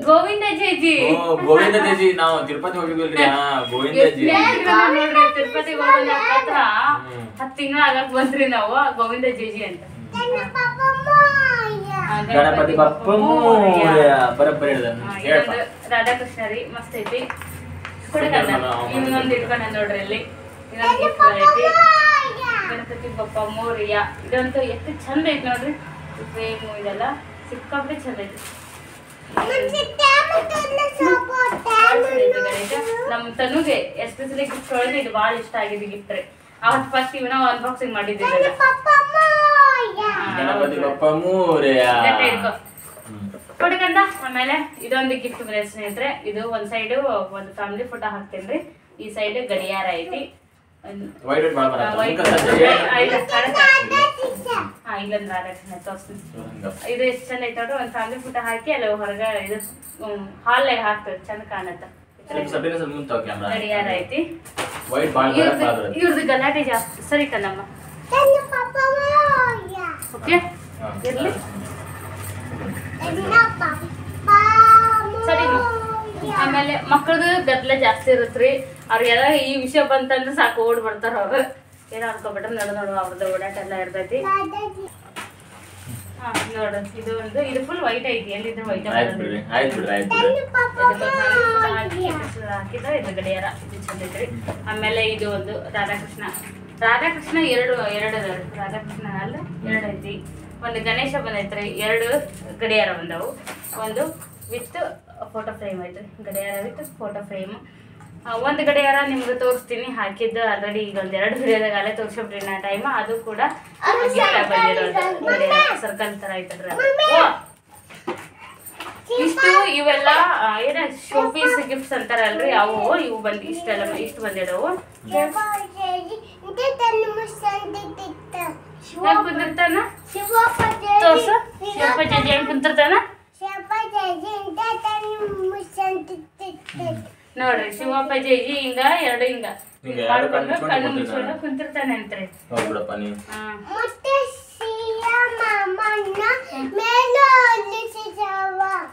ಗೋವಿಂದ ಜೇಜಿ. ಗೋವಿಂದ ಜೇಜಿ ನಾವು ತಿರುಪತಿ ಹೋಗಿದ್ವಲ್ರಿ. ತಿರುಪತಿ ಹೋಗೋಣ ಹತ್ರ 10 ತಿಂಗಳ ಆಗಕ್ ಬಂದ್ರಿ ನಾವು. ಗೋವಿಂದ ಜೇಜಿ ಅಂತ ಗಣಪತಿ ಬಪ್ಪ ಬರಬ್ಬರಿ ರಾಧಾಕೃಷ್ಣ ರೀ. ಮಸ್ತ್ ಐತಿ. ಇನ್ನೊಂದು ಇಟ್ಕೊಂಡ ನೋಡ್ರಿ ಅಲ್ಲಿ ಗಣಪತಿ ಬಪ್ಪ ಮೋರಿಯ. ಇದಂತೂ ಎಷ್ಟು ಚಂದ ಐತಿ ನೋಡ್ರಿ. ಫ್ರೇಮು ಇದೆಲ್ಲ ಸಿಕ್ಕಾಪಟ್ಟೆ ಚಂದ ಐತಿ. ನಮ್ ತನುಗೆ ಎಸ್ಪೆಷಲಿ ಗಿಫ್ಟ್ ಒಳಗೆ ಇದು ಭಾಳ ಇಷ್ಟ ಆಗಿದೆ ಗಿಫ್ಟ್ ರೀ. ಅವತ್ತು ಫಸ್ಟ್ ಇವನ ಅನ್ಬಾಕ್ಸಿಂಗ್ ಮಾಡಿದ್ದೀವಿ. ಕೊಡ್ಕಂಡ ಆಮೇಲೆ ಇದೊಂದು ಗಿಫ್ಟ್ ಬರೀ ಸ್ನೇಹಿತರೆ. ಇದು ಒಂದ್ ಸೈಡು ಒಂದು ಫ್ಯಾಮಿಲಿ ಫೋಟೋ ಹಾಕ್ತೇನ್ರಿ. ಈ ಸೈಡ್ ಗಡಿಯಾರ ಐತಿ. ಇಲ್ಲೊಂದು ರಾಧಾಕೃಷ್ಣ ತೋರಿಸ್ತೀನಿ. ಇದು ಎಷ್ಟು ಚಂದ ಐತೆ ನೋಡ್ರಿ. ಒಂದು ಫ್ಯಾಮಿಲಿ ಫೋಟೋ ಹಾಕಿ ಅಲ್ಲಿ ಹೊರಗ ಇದು ಹಾಲ್ನಾಗ ಹಾಕ್ತೇವೆ, ಚಂದ ಕಾಣತ್ತ. ಗಡಿಯಾರ ಐತಿ. ಇವ್ರದ್ದು ಗಲಾಟೆ ಜಾಸ್ತಿ. ಸರಿ ಕಣಮ್ಮ, ಓಕೆ ಇರ್ಲಿ. ಸರಿ. ಆಮೇಲೆ ಮಕ್ಕಳದು ಗದ್ದಲ ಜಾಸ್ತಿ ಇರುತ್ತ್ರಿ. ಅವ್ರಿಗೆಲ್ಲ ಈ ವಿಷಯ ಬಂತಂದ್ರೆ ಸಾಕು ಓಡ್ ಬರ್ತಾರ ಅವ್ರು. ಏನೋ ಅನ್ಕೊಬಿಟ್ರೆ ನೋಡು ಅವ್ರದ್ದು ಓಡಾಟ ಎಲ್ಲ ಇರ್ತೈತಿ. ಹಾ ನೋಡ್ರಿ, ಇದು ಒಂದು ಇದು ಫುಲ್ ವೈಟ್ ಐತಿ. ಎಲ್ಲಿದ್ರೆ ವೈಟ್ ಹಾಕಿದ್ರೆ ಇದು ಗಡಿಯಾರ. ಇದು ಚಂದ ಐತ್ರಿ. ಆಮೇಲೆ ಇದು ಒಂದು ರಾಧಾಕೃಷ್ಣ ಎರಡು ಅದಾವ್ರಿ. ರಾಧಾಕೃಷ್ಣ ಅಲ್ಲ ಎರಡು ಐತಿ. ಒಂದು ಗಣೇಶ ಬಂದೈತ್ರಿ. 2 ಗಡಿಯಾರ ಬಂದವು. ಒಂದು ವಿತ್ ಫೋಟೋ ಫ್ರೇಮ್ ಐತ್ರಿ. ಗಡಿಯಾರ ವಿತ್ ಫೋಟೋ ಫ್ರೇಮ್. ಒಂದು ಗಡಿಯಾರ ನಿಮ್ಗೆ ತೋರಿಸ್ತೀನಿ. ಹಾಕಿದ್ದು ಆಲ್ರೆಡಿ ಈಗ ಒಂದು 2 ವಿಡಿಯೋದಾಗ ಅಲ್ಲೇ ತೋರಿಸ್ಬಿಟ್ರಿ ನಾ ಟೈಮ್. ಅದು ಕೂಡ ಬಂದಿರೋದು ಗಡಿಯಾರ ಸರ್ಕಲ್ ಥರ ಐತಲ್ರಿ. ಇಷ್ಟು ಇವೆಲ್ಲ ಏನ ಶೋಪೀಸ್ ಗಿಫ್ಟ್ಸ್ ಅಂತಾರಲ್ರಿ ಅವು ಇವು ಇಷ್ಟು ಬಂದಿಡವು ಹೆಂಗ್ ಕುಂದಿರ್ತಾನ ತೋರ್ಸು ಶಿವಪ್ಪ ಜಜ್ಜಿ ಹೆಂಗ್ ಕುಂತಿರ್ತಾನ ನೋಡ್ರಿ ಶಿವಪ್ಪ ಜಜ್ಜಿ ಹಿಂಗ ಎರಡು ಹಿಂಗ ಮಾಡ್ಕೊಂಡು ಕಣ್ಣು ಮುಚ್ಕೊಂಡು ಕುಂತಿರ್ತಾನೆ ಅಂತ್ರಿ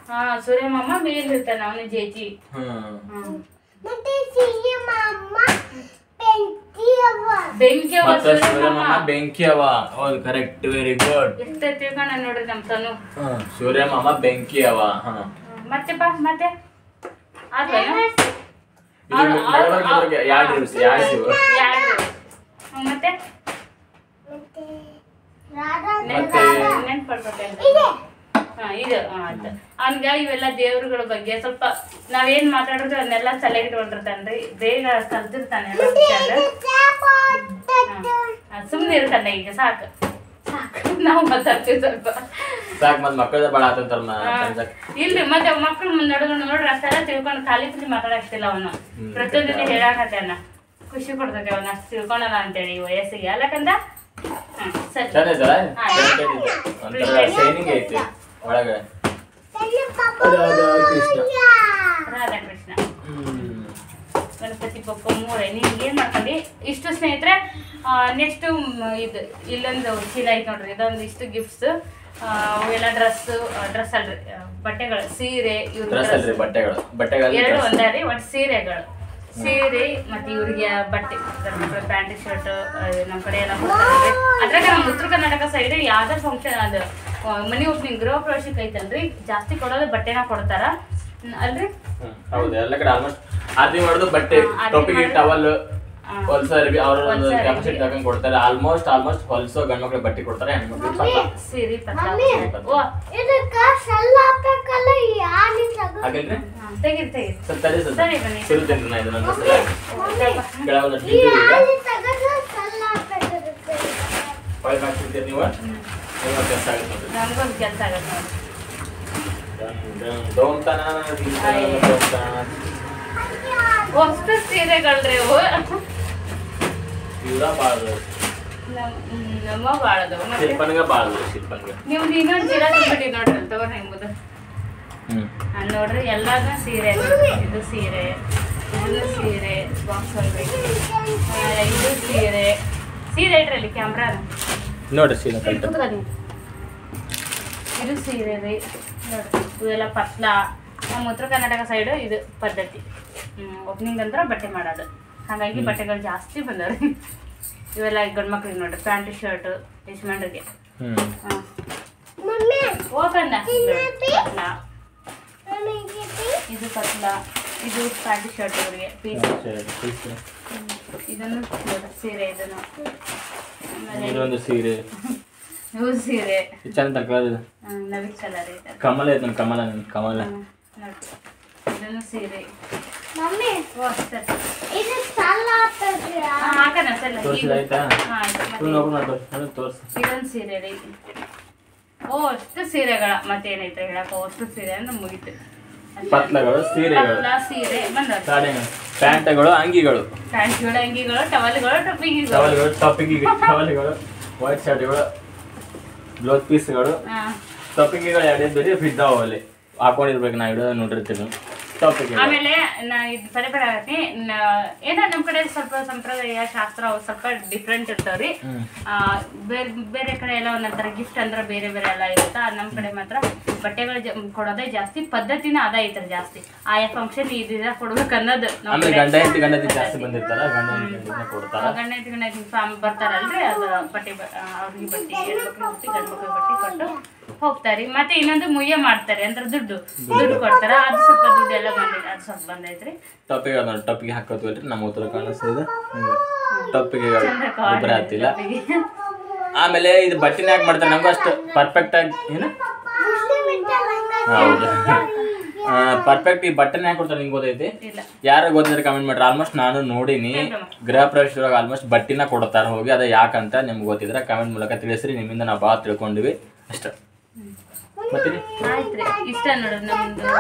ಹಾ ಸೂರ್ಯ ಮಾಮ ಮೇಲಿರ್ತಾನ ಅವನ ಜಜ್ಜಿ ಬೆಂಕಿ ಅವ ಹೌದು ಕರೆಕ್ಟ್ ವೆರಿ ಗುಡ್ ಎಷ್ಟ ತಿಳ್ಕೊಂಡ ನೋಡ್ರಿ ನಮ್ ತನು ಸೂರ್ಯ ಮಾಮ ಬೆಂಕಿ ಅವ ಮತ್ತೆ ಬಾ ಮತ್ತೆ ಮತ್ತೆ ನೆನ್ಪಡ್ಬೇಕಂದ್ರೆ ಇದು ಆಯ್ತು ಅವ್ನ್ಗ ಇವೆಲ್ಲ ದೇವ್ರುಗಳ ಬಗ್ಗೆ ಸ್ವಲ್ಪ ನಾವೇನ್ ಮಾತಾಡಿದ್ರೆ ಅದನ್ನೆಲ್ಲ ತಲೆಗೆ ಇಟ್ಕೊಂಡಿರ್ತಾನ್ರಿ ಬೇಗ ಕಲ್ತಿರ್ತಾನೆ ಸುಮ್ನೆ ಇರ್ತಾನೆ ಈಗ ಸಾಕು ನಾವು ಮಾತಾಡ್ತೀವಿ ಸ್ವಲ್ಪ ಸಾಕು ಮತ್ತೆ ಮಕ್ಕಳ ಬಾಳ ಇಲ್ರಿ ಮತ್ತೆ ಮಕ್ಳು ನಡ್ಕೊಂಡು ನೋಡ್ರಿ ಅಷ್ಟೆಲ್ಲ ತಿಳ್ಕೊಂಡು ಖಾಲಿ ಮಾತಾಡಕ್ತಿಲ್ಲ ಅವನು ಪ್ರತಿಯೊಂದಿನ ಹೇಳಾಕತ್ತಾನ ಖುಷಿ ಕೊಡ್ತೈತೆ ಅವನ ಅಷ್ಟು ತಿಳ್ಕೊಂಡಲ್ಲ ಅಂತೇಳಿ ವಯಸ್ಸಿಗೆ ಅಲ್ಲಕಂದ ಒಳಗೆ ರಾಧಾಕೃಷ್ಣ ಗಣಪತಿ ಬಪ್ಪ ಮೂರೇ ನಿಮ್ಗೆ ಏನ್ ಮಾಡ್ಕೊಂಡಿ ಇಷ್ಟು ಸ್ನೇಹಿತರೆ ನೆಕ್ಸ್ಟ್ ಇದು ಇಲ್ಲೊಂದು ಚೀಲ ಐತೆ ನೋಡ್ರಿ ಇದೊಂದು ಇಷ್ಟು ಗಿಫ್ಟ್ಸ್ ಅವೆಲ್ಲ ಡ್ರೆಸ್ ಅಲ್ರಿ ಬಟ್ಟೆಗಳು ಸೀರೆ ಎರಡು ಒಂದಾರಿ ಒಟ್ಟು ಸೀರೆ ಮತ್ತೆ ಇವ್ರಿಗೆ ಬಟ್ಟೆ ಪ್ಯಾಂಟ್ ಶರ್ಟ್ ನಮ್ಮ ಕಡೆ ಎಲ್ಲ ಕೊಡ್ತಾರಲ್ರಿ ಅದ್ರಾಗ ನಮ್ಮ ಉತ್ತರ ಕರ್ನಾಟಕ ಸೈಡ್ ಯಾವ್ದಾರ ಫಂಕ್ಷನ್ ಅದು ಮನಿ ಓಪನಿಂಗ್ ಗೃಹ ಪ್ರವೇಶಕ್ಕೆ ಐತಲ್ರಿ ಜಾಸ್ತಿ ಕೊಡೋದು ಬಟ್ಟೆನ ಕೊಡ್ತಾರ ಅಲ್ರಿ ಹೌದು ಎಲ್ಲ ಕಡೆ ಆಲ್ಮೋಸ್ಟ್ ಆರ್ತಿ ಮಾಡೋದು ಬಟ್ಟೆ ಟೋಪಿಗೆ ಟವಲ್ ಹೊಲ್ಸೋ ಅವ್ರ ಒಂದು ಕೆಪಾಸಿಟಿ ತಗೊಂಡ್ ಕೊಡ್ತಾರೆ ಆಲ್ಮೋಸ್ಟ್ ಹೊಲ್ಸೋ ಗಂಡ್ಮಕ್ಳು ಬಟ್ಟೆ ಕೊಡ್ತಾರೆ ಹೆಣ್ಮಕ್ಳು ಸೀರೆ ಹಾಗಲ್ರಿ ತೆಗಿರಿ ಸರಿ ಬನ್ನಿ ಸಿರುತ್ತೇನ್ರಿ ನಾ ಇದನ್ನ ನೀವು ಕೆಲಸ ಆಗುತ್ತೆ ನಮ್ಗೊಂದು ಕೆಲಸ ಆಗತ್ತೆ ಅಷ್ಟು ಸೀರೆಗಳ್ರಿ ಅವು ನಮ್ಮ ಬಾಳದವು ನಿಮ್ದು ಇನ್ನೊಂದು ಚೀಲ ತಂದ್ಬಿಟ್ಟಿ ನೋಡ್ರಿ ತಗೋರಿ ನಿಮ್ದು ನೋಡ್ರಿ ಎಲ್ಲಾನು ಸೀರೆ ಇದು ಸೀರೆ ಇದನ್ನು ಸೀರೆ ಬಾಕ್ಸ್ ಅಲ್ರಿ ಇದು ಸೀರೆ ಇಟ್ರಲ್ಲಿ ಕ್ಯಾಮ್ರಾ ನೋಡ್ರಿ ಸೀರೆ ಇದು ಸೀರೆ ರೀ ನೋಡ್ರಿ ಇವೆಲ್ಲ ಪತ್ಲ ನಮ್ಮ ಉತ್ತರ ಕರ್ನಾಟಕ ಸೈಡು ಇದು ಪದ್ಧತಿ ಓಪನಿಂಗ್ ಅಂದ್ರೆ ಬಟ್ಟೆ ಮಾಡೋದು ಹಾಗಾಗಿ ಬಟ್ಟೆಗಳು ಜಾಸ್ತಿ ಬಂದವ್ರಿ ಇವೆಲ್ಲ ಗಂಡು ಮಕ್ಳಿಗೆ ನೋಡ್ರಿ ಪ್ಯಾಂಟ್ ಶರ್ಟ್ ಯಜಮಾನ್ರಿಗೆ ಹೋಗಣ್ಣ ಪತ್ಲ ಇದು ಪತ್ಲ ಇದು ಪ್ಯಾಂಟ್ ಶರ್ಟ್ ಇವರಿಗೆ ಪೀಸ್ ಇದನ್ನು ಸೀರೆ ಇದನ್ನು ಇದೊಂದು ಸೀರೆ ಇವು ಸೀರೆ ಚಂದ ನವಿ ಕಲರ್ ಇದೆ ಕಮಲ ಐತೆ ಕಮಲ ಇದನ್ನು ಸೀರೆ ಇದೊಂದು ಸೀರೆ ರೀ ಅಷ್ಟು ಸೀರೆಗಳ ಮತ್ತೇನೈತೆ ಹೇಳಕ್ಕ ಅಷ್ಟು ಸೀರೆ ಅಂದ್ರೆ ಮುಗಿತು ಪತ್ಲಗಳು ಸೀರೆಗಳು ಸೀರೆ ಬಂದ ಪ್ಯಾಂಟ್ಗಳು ಅಂಗಿಗಳು ಟವಲ್ಗಳು ಟವಲ್ಗಳು ವೈಟ್ ಶರ್ಟ್ಗಳು ಬ್ಲೌಸ್ ಪೀಸ್ಗಳು ಟೊಪ್ಪಿಗೆಗಳು ಎರಡೇ ಬೇರೆ ಬಿದ್ದಾವ ಅಲ್ಲಿ ಹಾಕೊಂಡಿರ್ಬೇಕು ನಾ ಹಿಡಿದು ನೋಡಿರ್ತೀನಿ ಆಮೇಲೆ ನಾ ಇದು ಪದೇ ಆಗತ್ತಿ ಏನೋ ನಮ್ಮ ಕಡೆ ಸ್ವಲ್ಪ ಸಂಪ್ರದಾಯ ಶಾಸ್ತ್ರ ಅವು ಸ್ವಲ್ಪ ಡಿಫ್ರೆಂಟ್ ಇರ್ತಾವ್ರಿ ಬೇರೆ ಕಡೆ ಎಲ್ಲ ಒಂದೊಂಥರ ಗಿಫ್ಟ್ ಅಂದ್ರೆ ಬೇರೆ ಎಲ್ಲ ಇರುತ್ತ ನಮ್ಮ ಕಡೆ ಮಾತ್ರ ಬಟ್ಟೆಗಳು ಕೊಡೋದೇ ಜಾಸ್ತಿ ಪದ್ಧತಿನ ಅದ ಐತ್ರಿ ಜಾಸ್ತಿ ಆಯಾ ಫಂಕ್ಷನ್ ಇದ ಕೊಡ್ಬೇಕು ಅನ್ನೋದು ಗಂಡ ಹೆಂಡತಿ ಜಾಸ್ತಿ ಬಂದಿರ್ತಾರ ಗಂಡ ಹೆಂಡತಿ ಬರ್ತಾರಲ್ರಿ ಅದು ಬಟ್ಟೆ ಅವ್ರಿಗೆ ಬಟ್ಟೆ ಹೆಣ್ಮಕ್ಳು ಗಂಡು ಮಕ್ಳು ಬಟ್ಟೆ ಕೊಟ್ಟು ಹೋಗ್ತಾರಿ ಮತ್ತೆ ಇನ್ನೊಂದು ಮುಯ್ಯ ಮಾಡ್ತಾರೆ ಅಂದ್ರೆ ದುಡ್ಡು ಕೊಡ್ತಾರ ಅದು ಸ್ವಲ್ಪ ದುಡ್ಡು ಎಲ್ಲ ಬಂದಿದೆ ಅದು ಸ್ವಲ್ಪ ಬಂದೈತ್ರಿ ಟೊಪ್ಪಿಗೆ ಹಾಕೋತೀವಲ್ರಿ ನಮ್ಮ ಉತ್ತರ ಕನ್ನಡ ಟೊಪ್ಪಿಗೆ ಗೊಬ್ಬರ ಹಾಕ್ತಿಲ್ಲ ಆಮೇಲೆ ಇದು ಬಟ್ಟೆನ ಯಾಕೆ ಮಾಡ್ತಾರೆ ನಮ್ಗೆ ಅಷ್ಟು ಪರ್ಫೆಕ್ಟ್ ಆಗಿ ಏನು ಹೌದು ಪರ್ಫೆಕ್ಟ್ ಈ ಬಟ್ಟೆನ ಯಾಕೆ ಕೊಡ್ತಾರೆ ನಿಂಗೆ ಗೊತ್ತೈತಿ ಯಾರು ಗೊತ್ತಿದ್ರೆ ಕಮೆಂಟ್ ಮಾಡ್ರಿ ಆಲ್ಮೋಸ್ಟ್ ನಾನು ನೋಡಿನಿ ಗೃಹ ಪ್ರವೇಶದೊಳಗೆ ಆಲ್ಮೋಸ್ಟ್ ಬಟ್ಟೆನ ಕೊಡ್ತಾರೆ ಹೋಗಿ ಅದ ಯಾಕಂತ ನಿಮ್ಗೆ ಗೊತ್ತಿದ್ರೆ ಕಮೆಂಟ್ ಮೂಲಕ ತಿಳಿಸ್ರಿ ನಿಮ್ಮಿಂದ ನಾವು ಭಾಳ ತಿಳ್ಕೊಂಡಿವಿ ಅಷ್ಟೇ ಮತ್ತೆ ಆಯ್ತು ರೀ ಇಷ್ಟ ನೋಡ್ರಿ ನಮ್ಮದು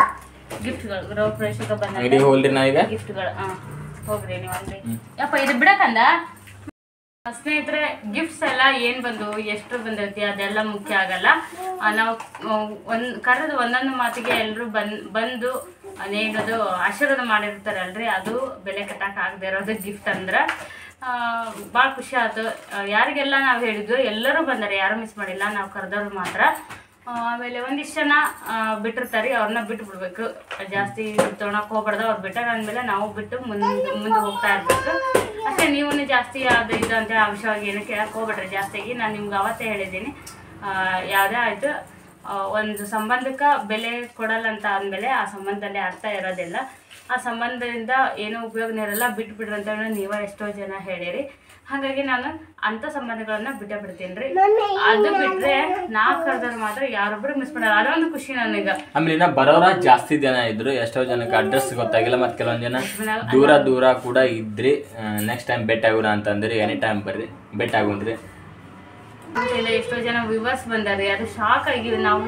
ಗಿಫ್ಟ್ಗಳು ಗೃಹ ಪ್ರವೇಶಕ್ಕೆ ಅಂಗಡಿ ಬಂದ ಹೋಲ್ರಿ ನಾವೀಗ ಗಿಫ್ಟ್ಗಳು ಹೋಗ್ರಿ ನೀವು ಅಂಗಡಿ ಯಪ್ಪ ಇದು ಬಿಡಕಂದ ಸ್ನೇಹಿತರೆ ಗಿಫ್ಟ್ಸ್ ಎಲ್ಲ ಏನು ಬಂದು ಎಷ್ಟು ಬಂದೈತಿ ಅದೆಲ್ಲ ಮುಖ್ಯ ಆಗಲ್ಲ ನಾವು ಕರೆದು ಒಂದೊಂದು ಮಾತಿಗೆ ಎಲ್ಲರೂ ಬಂದು ಅದೇನದು ಆಶೀರ್ವಾದ ಮಾಡಿರ್ತಾರಲ್ರಿ ಅದು ಬೆಲೆ ಕಟ್ಟಕ್ಕೆ ಆಗದೆ ಇರೋದು ಗಿಫ್ಟ್ ಅಂದ್ರೆ ಭಾಳ ಖುಷಿ ಆಯ್ತು ಯಾರಿಗೆಲ್ಲ ನಾವು ಹೇಳಿದ್ವಿ ಎಲ್ಲರೂ ಬಂದಾರೆ ಯಾರೂ ಮಿಸ್ ಮಾಡಿಲ್ಲ ನಾವು ಕರೆದವ್ರು ಮಾತ್ರ ಆಮೇಲೆ ಒಂದಿಷ್ಟು ಜನ ಬಿಟ್ಟಿರ್ತಾರೆ ಅವ್ರನ್ನ ಬಿಟ್ಟು ಬಿಡ್ಬೇಕು ಜಾಸ್ತಿ ತೊಗೊಳಕ್ಕೆ ಹೋಗ್ಬಾರ್ದು ಅವ್ರು ಬಿಟ್ಟಾಗ ಅಂದಮೇಲೆ ನಾವು ಬಿಟ್ಟು ಮುಂದೆ ಹೋಗ್ತಾ ಇರ್ಬೇಕು ಅಷ್ಟೇ ನೀವು ಜಾಸ್ತಿ ಅದು ಇದು ಅಂತ ಅಂಶವಾಗಿ ಏನು ಕೇಳಕ್ಕೆ ಹೋಗ್ಬೇಡ್ರಿ ಜಾಸ್ತಿಯಾಗಿ ನಾನು ನಿಮ್ಗೆ ಅವತ್ತೇ ಹೇಳಿದ್ದೀನಿ ಯಾವುದೇ ಆಯಿತು ಒಂದು ಸಂಬಂಧಕ್ಕೆ ಬೆಲೆ ಕೊಡಲ್ಲ ಅಂತ ಅಂದಮೇಲೆ ಆ ಸಂಬಂಧದಲ್ಲಿ ಅರ್ಥ ಇರೋದಿಲ್ಲ ಆ ಸಂಬಂಧದಿಂದ ಏನೂ ಉಪಯೋಗನೇ ಇರಲ್ಲ ಬಿಟ್ಬಿಡ್ರಿ ಅಂತ ನೀವೇ ಎಷ್ಟೋ ಜನ ಹೇಳಿರಿ ಹಾಗಾಗಿ ನಾನು ಅಂಥ ಸಂಬಂಧಗಳನ್ನ ಬಿಟ್ಟೇ ಬಿಡ್ತೀನಿ ರೀ ಅದು ಬಿಟ್ಟರೆ ನಾ ಕರೆದವ್ರು ಮಾತ್ರ ಯಾರೊಬ್ಬರು ಮಿಸ್ ಮಾಡಲ್ಲ ಅದೊಂದು ಖುಷಿ ನನಗೆ ಆಮೇಲೆ ಇನ್ನ ಬರೋರ ಜಾಸ್ತಿ ಜನ ಇದ್ರು ಎಷ್ಟೋ ಜನಕ್ಕೆ ಅಡ್ರೆಸ್ ಗೊತ್ತಾಗಿಲ್ಲ ಮತ್ತೆ ಕೆಲವೊಂದು ಜನ ದೂರ ಕೂಡ ಇದ್ರಿ ನೆಕ್ಸ್ಟ್ ಟೈಮ್ ಬೆಟ್ ಆಗೋಣ ಅಂತಂದ್ರಿ ಎನಿ ಟೈಮ್ ಬರ್ರಿ ಬೆಟ್ ಆಗೋಣ್ರಿ ಎಷ್ಟೋ ಜನ ವಿವರ್ಸ್ ಬಂದಾರಿ ಅದು ಶಾಕ್ ಆಗಿವಿ ನಾವು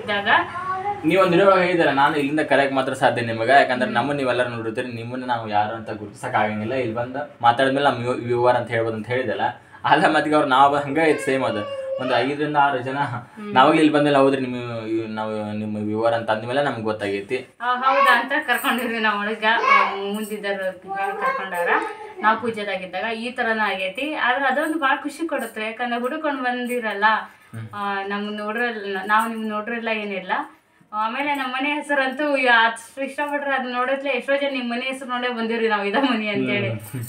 ಇದ್ದಾಗ ನೀವೊಂದು ಇರುವಾಗ ಹೇಳಿದಾರೆ ನಾನು ಇಲ್ಲಿಂದ ಕರೆಕ್ಟ್ ಮಾತ್ರ ಸಾಧ್ಯ ನಿಮಗೆ ಯಾಕಂದ್ರೆ ನಮ್ಮನ್ನು ನೀವೆಲ್ಲರೂ ನೋಡಿರ್ತೀರಿ ನಿಮ್ಮನ್ನ ನಾವು ಯಾರು ಅಂತ ಗುರುತಿಸಕ್ ಆಗಂಗಿಲ್ಲ ಇಲ್ಲಿ ಬಂದ ಮಾತಾಡಿದ್ಮೇಲೆ ನಮ್ಮ ವ್ಯೂವರ್ ಅಂತ ಹೇಳ್ಬೋದು ಅಂತ ಹೇಳಿದಲ್ಲ ಅಲ್ಲ ಮತ್ತೆ ಅವ್ರು ನಾವು ಹಂಗೆ ಐತೆ ಸೇಮ್ ಅದು ಒಂದು 5 ರಿಂದ 6 ಜನ ನಾವಾಗಲಿ ಇಲ್ಲಿ ಬಂದ್ಮೇಲೆ ಹೌದ್ರಿ ನಾವು ನಿಮ್ಮ ವ್ಯೂವರ್ ಅಂತ ಅಂದ್ಮೇಲೆ ನಮ್ಗೆ ಗೊತ್ತಾಗೈತಿ ಹೌದಾ ಅಂತ ಕರ್ಕೊಂಡಿದ್ವಿ ನಾವು ಒಳಗ ಮುಂದಿದ್ದರು ಕರ್ಕೊಂಡಾರ ನಾವು ಪೂಜೆದಾಗಿದ್ದಾಗ ಈ ಥರನೂ ಆಗೈತಿ ಆದ್ರೆ ಅದೊಂದು ಭಾಳ ಖುಷಿ ಕೊಡುತ್ತೆ ಯಾಕಂದ್ರೆ ಹುಡುಕೊಂಡು ಬಂದಿರಲ್ಲ ನಮ್ಗೆ ನಾವು ನಿಮ್ಗೆ ನೋಡ್ರಿಲ್ಲ ಏನಿಲ್ಲ ಆಮೇಲೆ ನಮ್ಮ ಮನೆ ಹೆಸರಂತೂ ಅಷ್ಟು ಇಷ್ಟಪಟ್ರೆ ಅದು ನೋಡಿದ್ಲೆ ಎಷ್ಟೋ ಜನ ನಿಮ್ಮ ಮನೆ ಹೆಸರು ನೋಡೇ ಬಂದಿರಿ ನಾವು ಇದ ಮನೆ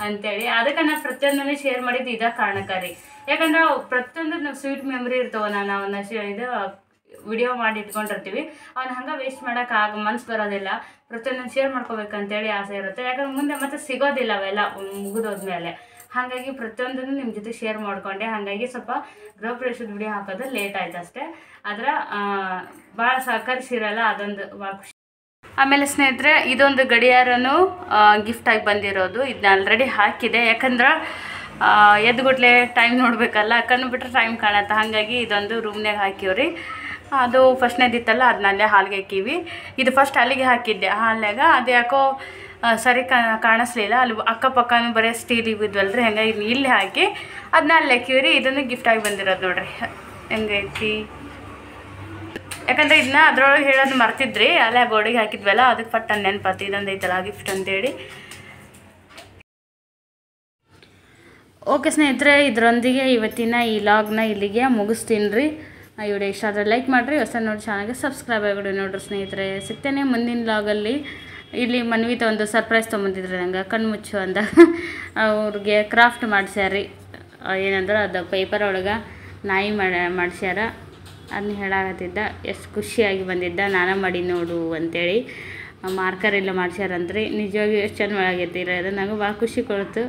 ಅಂತೇಳಿ ಅದಕ್ಕೆ ನಾನು ಪ್ರತಿಯೊಂದನ್ನು ಶೇರ್ ಮಾಡಿದ್ದು ಇದ ಕಾರಣಕ್ಕಾರಿ ಯಾಕಂದ್ರೆ ಪ್ರತಿಯೊಂದು ನಾವು ಸ್ವೀಟ್ ಮೆಮರಿ ಇರ್ತಾವ ನಾವು ಇದು ವಿಡಿಯೋ ಮಾಡಿ ಇಟ್ಕೊಂಡಿರ್ತೀವಿ ಅವ್ನ ಹಂಗೆ ವೇಸ್ಟ್ ಮಾಡೋಕೆ ಮನ್ಸು ಬರೋದಿಲ್ಲ ಪ್ರತಿಯೊಂದನ್ನು ಶೇರ್ ಮಾಡ್ಕೋಬೇಕಂತೇಳಿ ಆಸೆ ಇರುತ್ತೆ ಯಾಕಂದ್ರೆ ಮುಂದೆ ಮತ್ತೆ ಸಿಗೋದಿಲ್ಲ ಅವೆಲ್ಲ ಮುಗಿದೋದ್ಮೇಲೆ ಹಾಗಾಗಿ ಪ್ರತಿಯೊಂದನ್ನು ನಿಮ್ಮ ಜೊತೆ ಶೇರ್ ಮಾಡ್ಕೊಂಡೆ ಹಾಗಾಗಿ ಸ್ವಲ್ಪ ಗೃಹ ಪ್ರವೇಶದ ವಿಡಿಯೋ ಹಾಕೋದು ಲೇಟ್ ಆಯ್ತು ಅಷ್ಟೇ ಆದ್ರೆ ಭಾಳ ಸಹಕರಿಸಿರಲ್ಲ ಅದೊಂದು ಭಾಳ ಖುಷಿ ಆಮೇಲೆ ಸ್ನೇಹಿತರೆ ಇದೊಂದು ಗಡಿಯಾರನು ಗಿಫ್ಟಾಗಿ ಬಂದಿರೋದು ಇದನ್ನ ಆಲ್ರೆಡಿ ಹಾಕಿದೆ ಯಾಕಂದ್ರೆ ಎದ್ಗುಟ್ಲೆ ಟೈಮ್ ನೋಡಬೇಕಲ್ಲ ಕಣ್ಣು ಬಿಟ್ಟರೆ ಟೈಮ್ ಕಾಣತ್ತೆ ಹಾಗಾಗಿ ಇದೊಂದು ರೂಮ್ನಾಗ ಹಾಕಿವ್ರಿ ಅದು ಫಸ್ಟ್ನೇದಿತ್ತಲ್ಲ ಅದನ್ನಲ್ಲೇ ಹಾಲಿಗೆ ಹಾಕೀವಿ ಇದು ಫಸ್ಟ್ ಅಲ್ಲಿಗೆ ಹಾಕಿದ್ದೆ ಹಾಲ್ನಾಗ ಅದು ಯಾಕೋ ಸರಿ ಕಾಣಿಸ್ಲಿಲ್ಲ ಅಲ್ಲಿ ಅಕ್ಕಪಕ್ಕನೂ ಬರೀ ಸ್ಟೀಲ್ ಇದ್ವಲ್ರಿ ಹಂಗಾಗಿ ಇಲ್ಲಿ ಹಾಕಿ ಅದನ್ನ ಅಲ್ಲಿ ಹಾಕಿವ್ರಿ ಇದನ್ನು ಗಿಫ್ಟಾಗಿ ಬಂದಿರೋದು ನೋಡ್ರಿ ಹೆಂಗೈತಿ ಯಾಕಂದ್ರೆ ಇದನ್ನ ಅದ್ರೊಳಗೆ ಹೇಳೋದು ಮರ್ತಿದ್ರಿ ಅಲ್ಲೇ ಗೋಡೆಗೆ ಹಾಕಿದ್ವಲ್ಲ ಅದಕ್ಕೆ ಪಟ್ಟ ನೆನಪತ್ತು ಇದೊಂದು ಐತಲ್ಲ ಗಿಫ್ಟ್ ಅಂತೇಳಿ ಓಕೆ ಸ್ನೇಹಿತರೆ ಇದರೊಂದಿಗೆ ಇವತ್ತಿನ ಈ ಲಾಗ್ನ ಇಲ್ಲಿಗೆ ಮುಗಿಸ್ತೀನಿ ರೀ ವಿಡಿಯೋ ಇಷ್ಟ ಆದರೆ ಲೈಕ್ ಮಾಡಿರಿ ಹೊಸ ನೋಡಿ ಚಾನಲ್ಗೆ ಸಬ್ಸ್ಕ್ರೈಬ್ ಆಗಿಬಿಡಿ ನೋಡ್ರಿ ಸ್ನೇಹಿತರೆ ಸಿಗ್ತೇನೆ ಮುಂದಿನ ಲಾಗಲ್ಲಿ ಇಲ್ಲಿ ಮನ್ವಿತ ಒಂದು ಸರ್ಪ್ರೈಸ್ ತೊಗೊಂಬಂದಿದ್ರು ನಂಗೆ ಕಣ್ಮುಚ್ಚು ಅಂತ ಅವ್ರಿಗೆ ಕ್ರಾಫ್ಟ್ ಮಾಡ್ಸ್ಯಾರಿ ಏನಂದ್ರೆ ಅದು ಪೇಪರ್ ಒಳಗೆ ನಾಯಿ ಮಾಡ್ಸ್ಯಾರ ಅದನ್ನ ಹೇಳಾಕತ್ತಿದ್ದ ಎಷ್ಟು ಖುಷಿಯಾಗಿ ಬಂದಿದ್ದ ನಾನೇ ಮಾಡಿ ನೋಡು ಅಂತೇಳಿ ಮಾರ್ಕರ್ ಎಲ್ಲ ಮಾಡ್ಸ್ಯಾರಂತ್ರಿ ನಿಜವಾಗಿ ಎಷ್ಟು ಚೆಂದ ಆಗೈತಿ ಅದು ನನಗೆ ಭಾಳ ಖುಷಿ ಕೊಡ್ತು